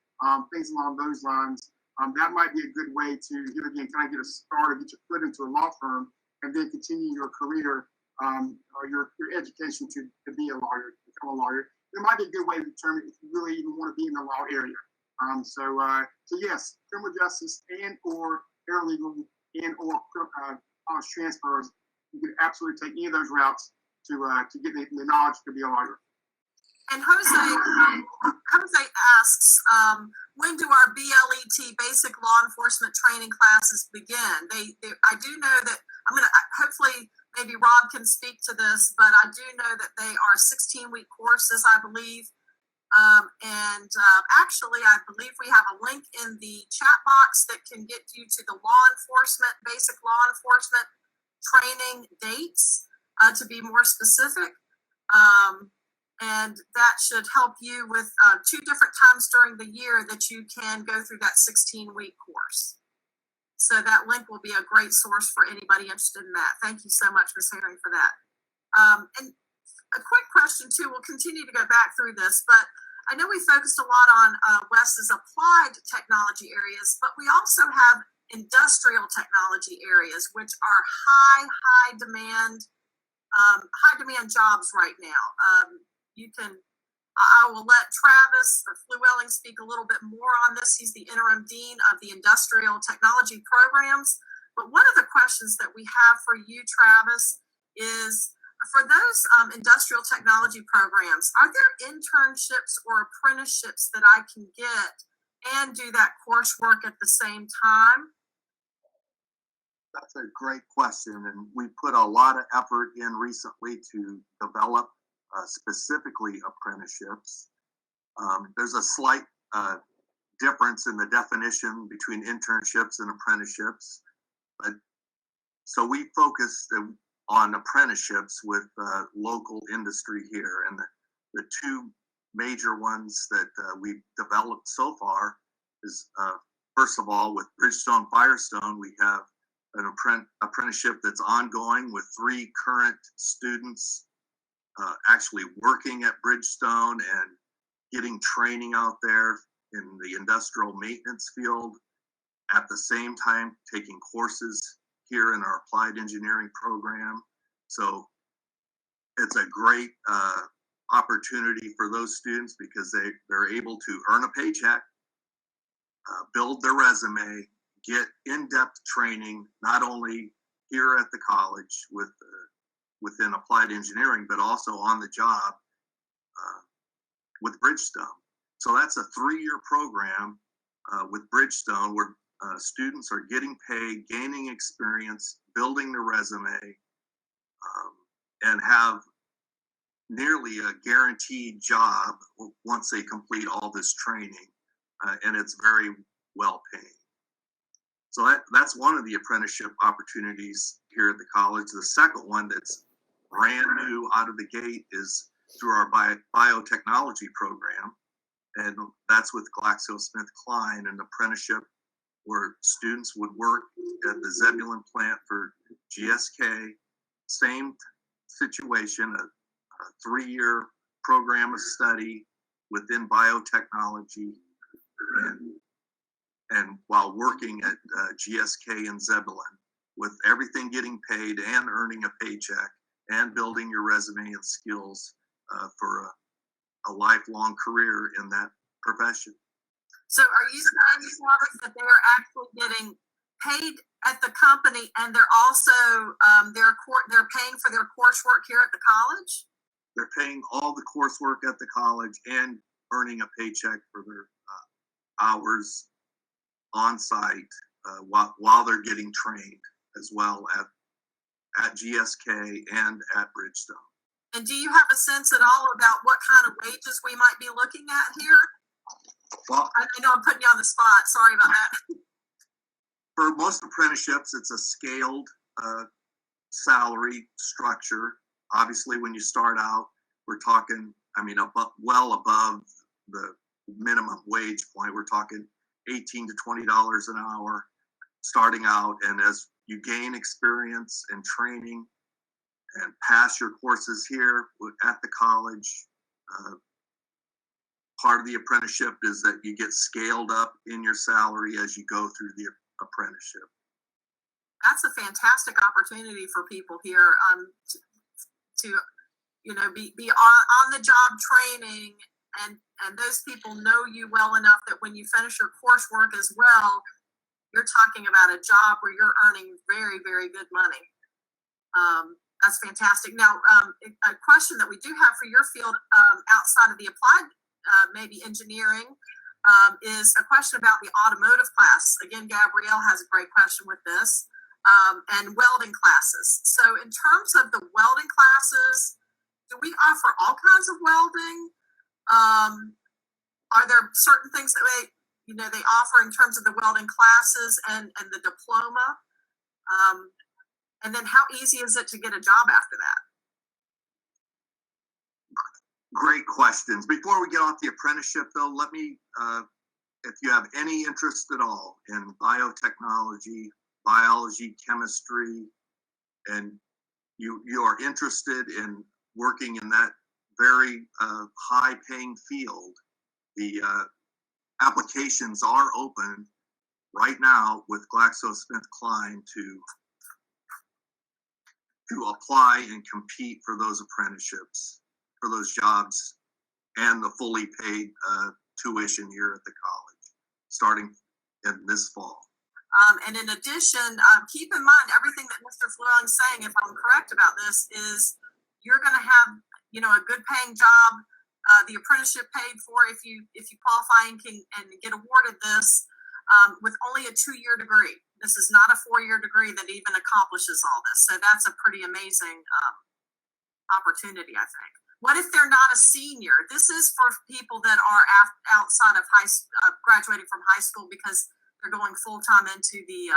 things along those lines. That might be a good way to, again, kind of get a start or get your foot into a law firm and then continue your career or your education to be a lawyer, to become a lawyer. It might be a good way to determine if you really even want to be in the law area. So yes, criminal justice and or paralegal and or college transfers, you can absolutely take any of those routes to get the knowledge to be a lawyer. And Jose asks, when do our BLET basic law enforcement training classes begin? I do know that hopefully maybe Rob can speak to this, but I do know that they are 16-week courses, I believe. Actually, I believe we have a link in the chat box that can get you to the basic law enforcement training dates to be more specific. And that should help you with 2 different times during the year that you can go through that 16-week course. So that link will be a great source for anybody interested in that. Thank you so much, Ms. Herring, for that. And a quick question, too. We'll continue to go back through this, but I know we focused a lot on Wes's applied technology areas, but we also have industrial technology areas, which are high demand jobs right now. I will let Travis Llewellyn speak a little bit more on this. He's the interim dean of the industrial technology programs. But one of the questions that we have for you, Travis, is for those industrial technology programs, are there internships or apprenticeships that I can get and do that coursework at the same time? That's a great question, and we put a lot of effort in recently to develop specifically apprenticeships. There's a slight difference in the definition between internships and apprenticeships, but so we focused on apprenticeships with local industry here, and the 2 major ones that we've developed so far is first of all with Bridgestone Firestone, we have an apprenticeship that's ongoing with 3 current students actually working at Bridgestone and getting training out there in the industrial maintenance field, at the same time taking courses here in our applied engineering program. So it's a great opportunity for those students because they're able to earn a paycheck, build their resume, get in-depth training, not only here at the college within applied engineering, but also on the job with Bridgestone. So that's a 3-year program with Bridgestone where students are getting paid, gaining experience, building their resume, and have nearly a guaranteed job once they complete all this training, and it's very well paying. So that's one of the apprenticeship opportunities here at the college. The second one that's brand new out of the gate is through our biotechnology program, and that's with GlaxoSmithKline, an apprenticeship where students would work at the Zebulon plant for GSK. Same situation, a 3-year program of study within biotechnology, and while working at GSK and Zebulon, with everything getting paid and earning a paycheck and building your resume and skills for a lifelong career in that profession. So are you saying, Robert, that they are actually getting paid at the company, and they're also they're paying for their coursework here at the college? They're paying all the coursework at the college and earning a paycheck for their hours on site while they're getting trained as well at GSK and at Bridgestone. And do you have a sense at all about what kind of wages we might be looking at here? Well, I know I'm putting you on the spot. Sorry about that. For most apprenticeships, it's a scaled salary structure. Obviously, when you start out, we're talking, well above the minimum wage point. We're talking $18 to $20 an hour starting out. And as you gain experience and training and pass your courses here at the college, part of the apprenticeship is that you get scaled up in your salary as you go through the apprenticeship. That's a fantastic opportunity for people here to be on the job training, and those people know you well enough that when you finish your coursework as well, you're talking about a job where you're earning very, very good money. That's fantastic. Now, a question that we do have for your field outside of the applied, maybe engineering, is a question about the automotive class. Again, Gabrielle has a great question with this, and welding classes. So in terms of the welding classes, do we offer all kinds of welding? Are there certain things that they offer in terms of the welding classes and the diploma? And then how easy is it to get a job after that? Great questions. Before we get off the apprenticeship, though, let me, if you have any interest at all in biotechnology, biology, chemistry, and you are interested in working in that very high-paying field, the applications are open right now with GlaxoSmithKline to apply and compete for those apprenticeships, for those jobs, and the fully paid tuition here at the college, starting in this fall. And in addition, keep in mind everything that Mr. Flewelling's saying, if I'm correct about this, is you're going to have, a good paying job, the apprenticeship paid for if you qualify and get awarded this, with only a 2-year degree. This is not a 4-year degree that even accomplishes all this. So that's a pretty amazing opportunity, I think. What if they're not a senior? This is for people that are outside of graduating from high school because they're going full time into the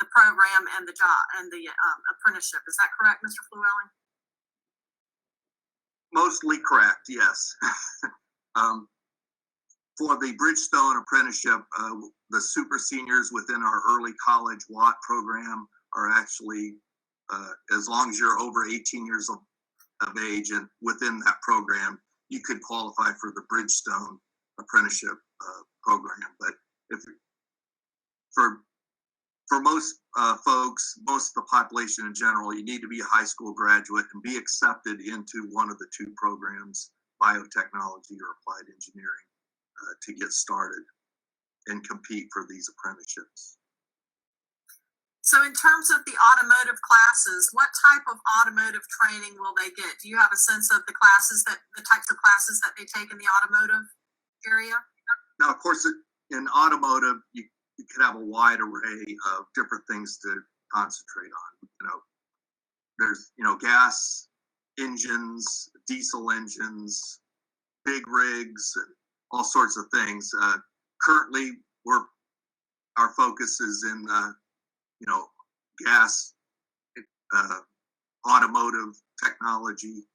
program and the job and the apprenticeship. Is that correct, Mr. Flewelling? Mostly correct, yes. For the Bridgestone apprenticeship, the super seniors within our early college WAT program are actually, as long as you're over 18 years of age and within that program, you could qualify for the Bridgestone apprenticeship program. But for most folks, most of the population in general, you need to be a high school graduate and be accepted into one of the two programs, biotechnology or applied engineering, to get started and compete for these apprenticeships. So in terms of the automotive classes, what type of automotive training will they get? Do you have a sense of the types of classes that they take in the automotive area? Now, of course, in automotive, you could have a wide array of different things to concentrate on. There's, gas engines, diesel engines, big rigs, and all sorts of things. Currently, our focus is in gas, automotive technology,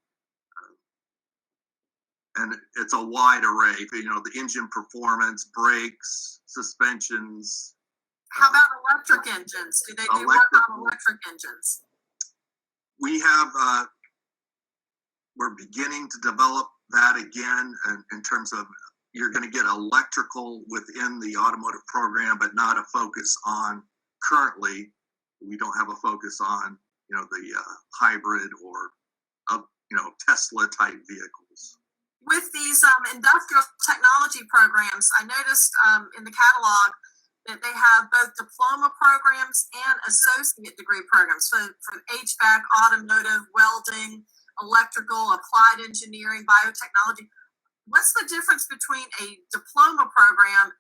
and it's a wide array. The engine performance, brakes, suspensions. How about electric engines? Do they do work on electric engines? We have we're beginning to develop that again in terms of you're going to get electrical within the automotive program, but not a focus on currently. We don't have a focus on, the hybrid or, Tesla type vehicles. With these industrial technology programs, I noticed in the catalog that they have both diploma programs and associate degree programs. So for HVAC, automotive, welding, electrical, applied engineering, biotechnology. What's the difference between a diploma program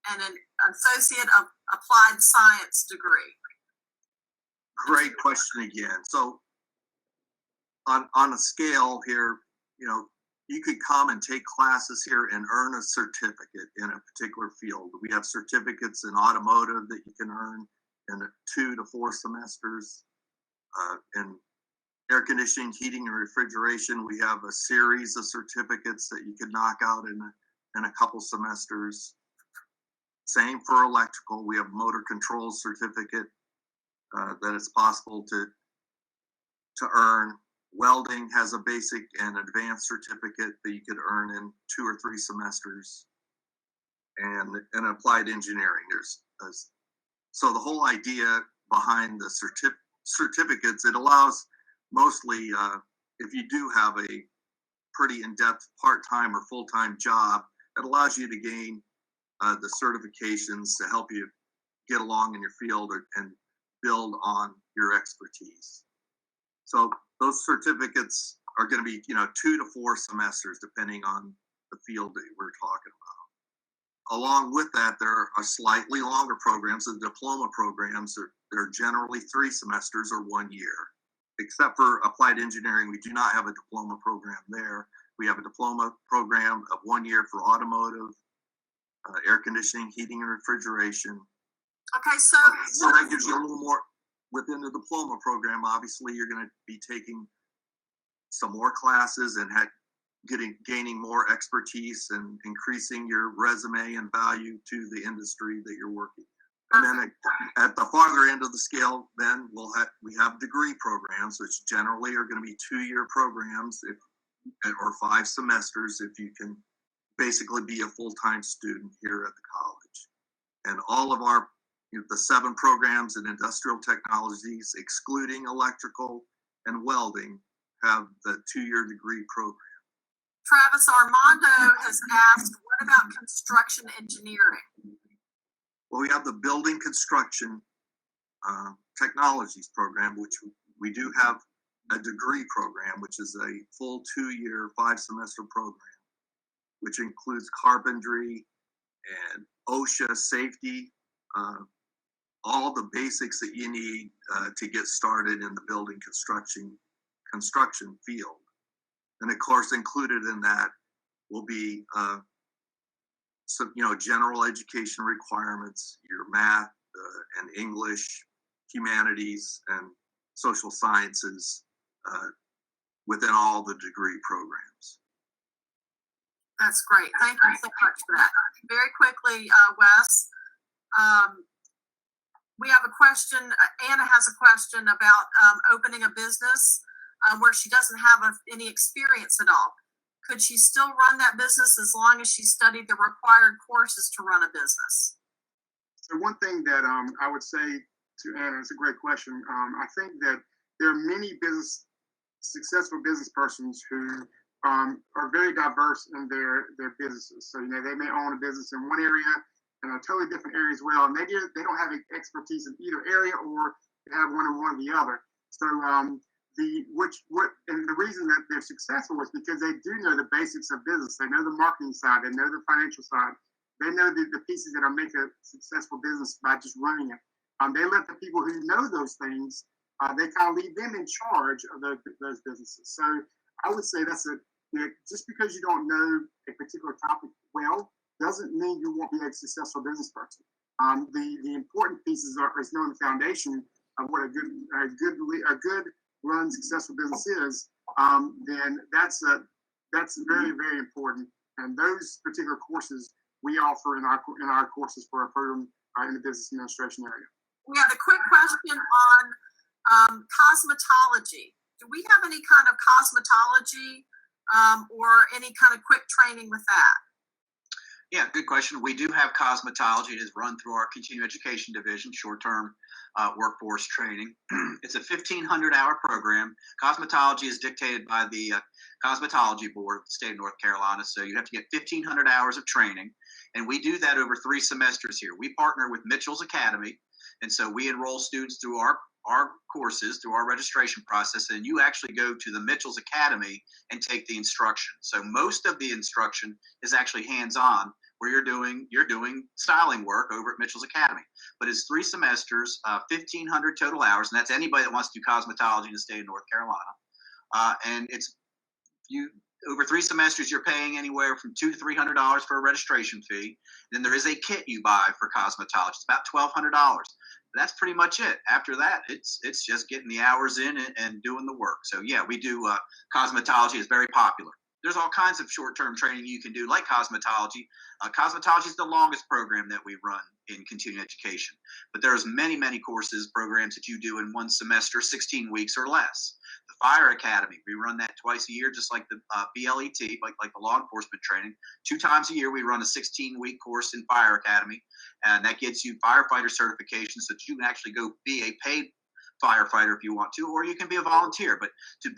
and an associate of applied science degree? Great question again. So on a scale here, you could come and take classes here and earn a certificate in a particular field. We have certificates in automotive that you can earn in 2 to 4 semesters. In air conditioning, heating, and refrigeration, we have a series of certificates that you could knock out in a couple semesters. Same for electrical. We have motor control certificate that it's possible to earn. Welding has a basic and advanced certificate that you could earn in 2 or 3 semesters. And applied engineering, so the whole idea behind the certificates, it allows mostly if you do have a pretty in-depth part-time or full-time job, it allows you to gain the certifications to help you get along in your field and build on your expertise. So those certificates are going to be, 2 to 4 semesters, depending on the field that we're talking about. Along with that, there are slightly longer programs. The diploma programs they're generally 3 semesters or 1 year. Except for applied engineering, we do not have a diploma program there. We have a diploma program of 1 year for automotive, air conditioning, heating, and refrigeration. Okay, so that gives you a little more. Within the diploma program, obviously, you're going to be taking some more classes and gaining more expertise and increasing your resume and value to the industry that you're working in. And then at the farther end of the scale, then we have degree programs, which generally are going to be 2-year programs or 5 semesters if you can basically be a full-time student here at the college. And all of our the 7 programs in industrial technologies, excluding electrical and welding, have the 2-year degree program. Travis, Armando has asked, what about construction engineering? Well, we have the building construction technologies program, which we do have a degree program, which is a full 2-year, 5-semester program, which includes carpentry and OSHA safety, all the basics that you need to get started in the building construction field. And of course, included in that will be some, general education requirements, your math and English, humanities, and social sciences within all the degree programs. That's great. Thank you so much for that. Very quickly, Wes, we have a question. Anna has a question about opening a business where she doesn't have any experience at all. Could she still run that business as long as she studied the required courses to run a business? So one thing that I would say to Anna, it's a great question. I think that there are many successful business persons who are very diverse in their businesses. So, they may own a business in one area and a totally different area as well. And they don't have expertise in either area, or they have one or the other. So and the reason that they're successful is because they do know the basics of business. They know the marketing side. They know the financial side. They know the pieces that make a successful business by just running it. They let the people who know those things, they kind of leave them in charge of those businesses. So I would say just because you don't know a particular topic well, doesn't mean you won't be a successful business person. The important pieces is knowing the foundation of what a good run successful business is. Then that's very, very important. And those particular courses we offer in our courses for our program in the business administration area. We have a quick question on cosmetology. do we have any kind of cosmetology or any kind of quick training with that? Yeah, good question. We do have cosmetology. It is run through our continuing education division, short-term workforce training. It's a 1,500-hour program. Cosmetology is dictated by the Cosmetology Board of the state of North Carolina, so you have to get 1,500 hours of training, and we do that over 3 semesters here. We partner with Mitchell's Academy, and so we enroll students through our courses, through our registration process, and you actually go to the Mitchell's Academy and take the instruction. So most of the instruction is actually hands-on, where you're doing styling work over at Mitchell's Academy. But it's 3 semesters, 1,500 total hours, and that's anybody that wants to do cosmetology in the state of North Carolina. And it's over 3 semesters, you're paying anywhere from $200 to $300 for a registration fee. Then there is a kit you buy for cosmetology. It's about $1,200. That's pretty much it. After that, it's just getting the hours in and doing the work. So yeah, we do cosmetology is very popular. There's all kinds of short-term training you can do, like cosmetology. Cosmetology is the longest program that we run in continuing education. But there's many, many courses, programs that you do in 1 semester, 16 weeks or less. The Fire Academy, we run that twice a year, just like the BLET, like the law enforcement training. 2 times a year, we run a 16-week course in Fire Academy, and that gets you firefighter certification so that you can actually go be a paid firefighter if you want to, or you can be a volunteer. But to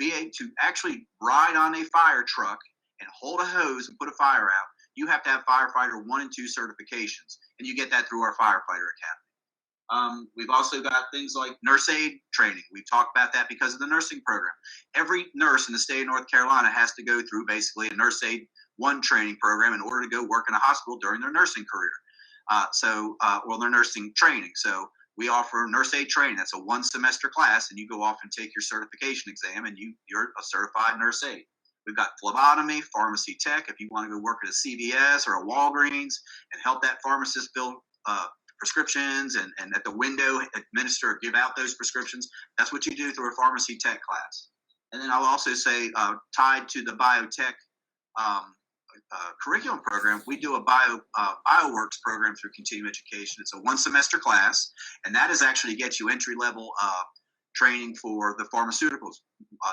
actually ride on a fire truck and hold a hose and put a fire out, you have to have firefighter 1 and 2 certifications, and you get that through our Firefighter Academy. We've also got things like nurse aid training. We've talked about that because of the nursing program. Every nurse in the state of North Carolina has to go through basically a nurse aid 1 training program in order to go work in a hospital during their nursing career. Or their nursing training. So we offer nurse aid training. That's a 1 semester class, and you go off and take your certification exam, and you're a certified nurse aid. We've got phlebotomy, pharmacy tech. If you want to go work at a CVS or a Walgreens and help that pharmacist fill prescriptions and at the window administer or give out those prescriptions, that's what you do through a pharmacy tech class. And then I'll also say, tied to the biotech curriculum program, we do a BioWorks program through continuing education. It's a 1 semester class, and that is actually get you entry level training for the pharmaceuticals.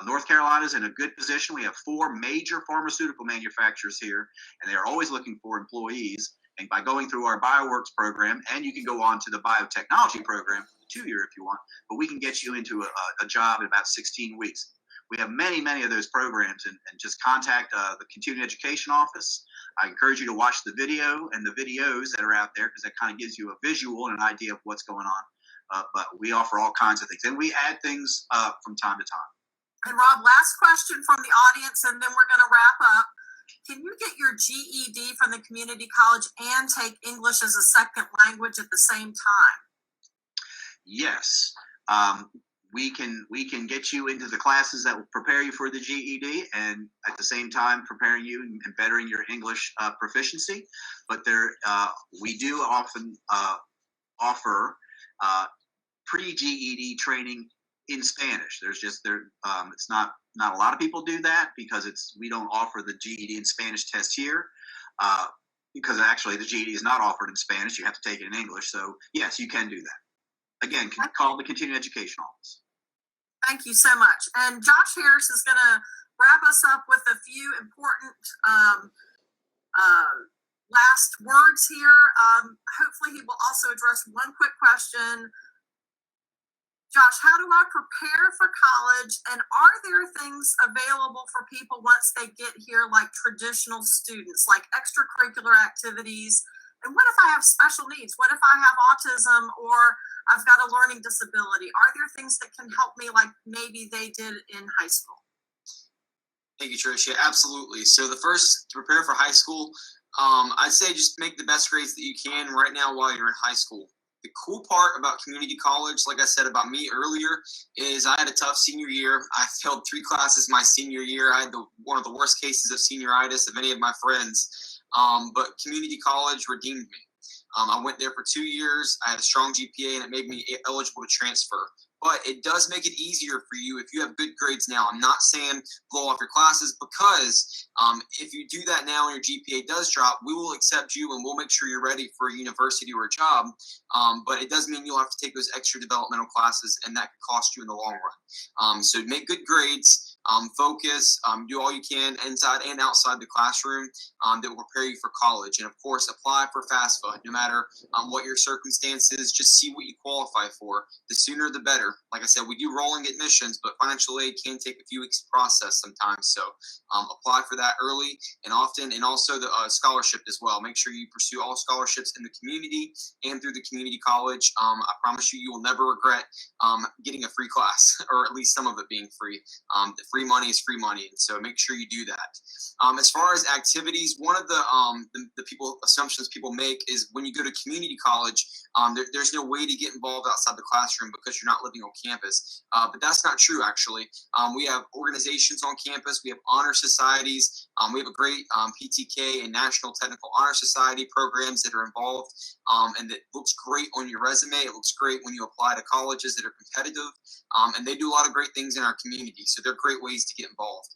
North Carolina is in a good position. We have 4 major pharmaceutical manufacturers here, and they are always looking for employees. And by going through our BioWorks program, and you can go on to the biotechnology program, 2-year if you want, but we can get you into a job in about 16 weeks. We have many, many of those programs, and just contact the continuing education office. I encourage you to watch the video and the videos that are out there, because that kind of gives you a visual and an idea of what's going on. But we offer all kinds of things, and we add things from time to time. And Rob, last question from the audience, and then we're going to wrap up. Can you get your GED from the community college and take English as a second language at the same time? Yes. We can get you into the classes that will prepare you for the GED, and at the same time preparing you and bettering your English proficiency. But we do often offer pre-GED training in Spanish. It's not a lot of people do that, because we don't offer the GED in Spanish test here. Because actually the GED is not offered in Spanish. You have to take it in English. So yes, you can do that. Again, call the continuing education office. Thank you so much. And Josh Harris is going to wrap us up with a few important last words here. Hopefully he will also address one quick question. Josh, how do I prepare for college, and are there things available for people once they get here, like traditional students, like extracurricular activities? And what if I have special needs? What if I have autism, or I've got a learning disability? Are there things that can help me like maybe they did in high school? Thank you, Tricia. Absolutely. So the first, to prepare for high school, I'd say just make the best grades that you can right now while you're in high school. The cool part about community college, like I said about me earlier, is I had a tough senior year. I failed 3 classes my senior year. I had one of the worst cases of senioritis of any of my friends. But community college redeemed me. I went there for 2 years. I had a strong GPA, and it made me eligible to transfer. but it does make it easier for you if you have good grades now. I'm not saying blow off your classes, because if you do that now and your GPA does drop, we will accept you and we'll make sure you're ready for a university or a job. But it does mean you'll have to take those extra developmental classes, and that could cost you in the long run. So make good grades, focus, do all you can inside and outside the classroom that will prepare you for college. And of course, apply for FAFSA. No matter what your circumstances, just see what you qualify for. The sooner the better. Like I said, we do rolling admissions, but financial aid can take a few weeks to process sometimes. So apply for that early and often, and also the scholarship as well. Make sure you pursue all scholarships in the community and through the community college. I promise you, you will never regret getting a free class, or at least some of it being free. The free money is free money, and so make sure you do that. As far as activities, one of the assumptions people make is when you go to community college, there's no way to get involved outside the classroom because you're not living on campus. But that's not true, actually. We have organizations on campus. We have honor societies. We have a great PTK and National Technical Honor Society programs that are involved, and that looks great on your resume. It looks great when you apply to colleges that are competitive, and they do a lot of great things in our community. So they're great ways to get involved.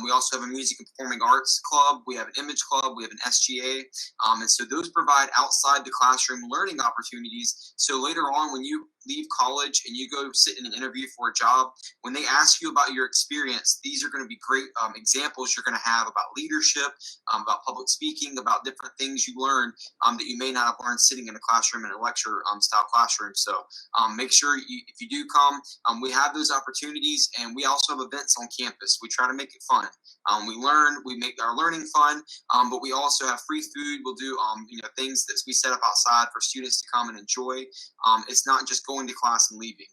We also have a music and performing arts club. We have an image club. We have an SGA. And so those provide outside the classroom learning opportunities. So later on, when you leave college and you go sit in an interview for a job, when they ask you about your experience, these are going to be great examples you're going to have about leadership, about public speaking, about different things you learn that you may not have learned sitting in a classroom, in a lecture style classroom. So make sure if you do come, we have those opportunities, and we also have events on campus. We try to make it fun. We learn, we make our learning fun, but we also have free food. We'll do things that we set up outside for students to come and enjoy. It's not just going to class and leaving.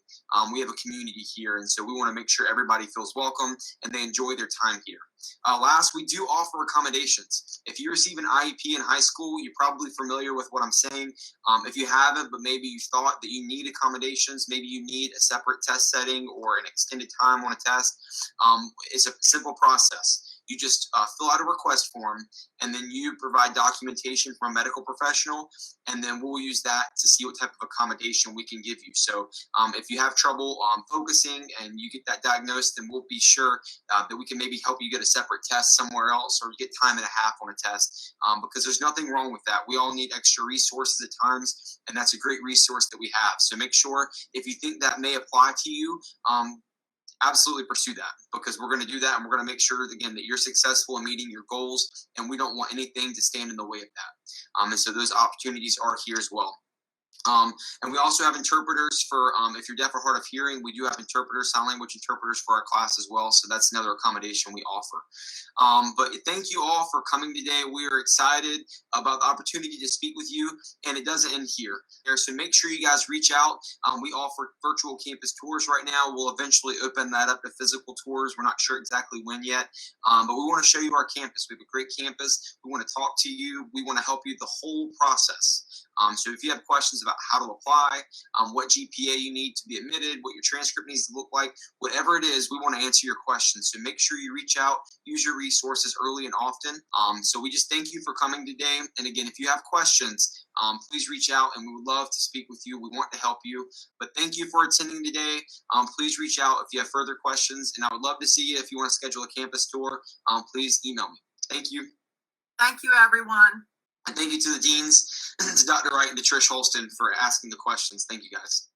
We have a community here, and so we want to make sure everybody feels welcome and they enjoy their time here. Last, we do offer accommodations. If you receive an IEP in high school, you're probably familiar with what I'm saying. If you haven't, but maybe you thought that you need accommodations, maybe you need a separate test setting or an extended time on a test, it's a simple process. You just fill out a request form, and then you provide documentation from a medical professional, and then we'll use that to see what type of accommodation we can give you. So if you have trouble focusing and you get that diagnosed, then we'll be sure that we can maybe help you get a separate test somewhere else, or get time and a half on a test, because there's nothing wrong with that. We all need extra resources at times, and that's a great resource that we have. So make sure, if you think that may apply to you, absolutely pursue that, because we're going to do that, and we're going to make sure, again, that you're successful in meeting your goals, and we don't want anything to stand in the way of that. And so those opportunities are here as well. And we also have interpreters for, if you're deaf or hard of hearing, we do have interpreters, sign language interpreters for our class as well. So that's another accommodation we offer. But thank you all for coming today. We are excited about the opportunity to speak with you, and it doesn't end here. So make sure you guys reach out. We offer virtual campus tours right now. We'll eventually open that up to physical tours. We're not sure exactly when yet, but we want to show you our campus. We have a great campus. We want to talk to you. We want to help you the whole process. So if you have questions about how to apply, what GPA you need to be admitted, what your transcript needs to look like, whatever it is, we want to answer your questions. So make sure you reach out, use your resources early and often. So we just thank you for coming today. And again, if you have questions, please reach out, and we would love to speak with you. We want to help you. But thank you for attending today. Please reach out if you have further questions, and I would love to see you. If you want to schedule a campus tour, please email me. Thank you. Thank you, everyone. And thank you to the deans, to Dr. Wright and to Trish Holston for asking the questions. Thank you, guys.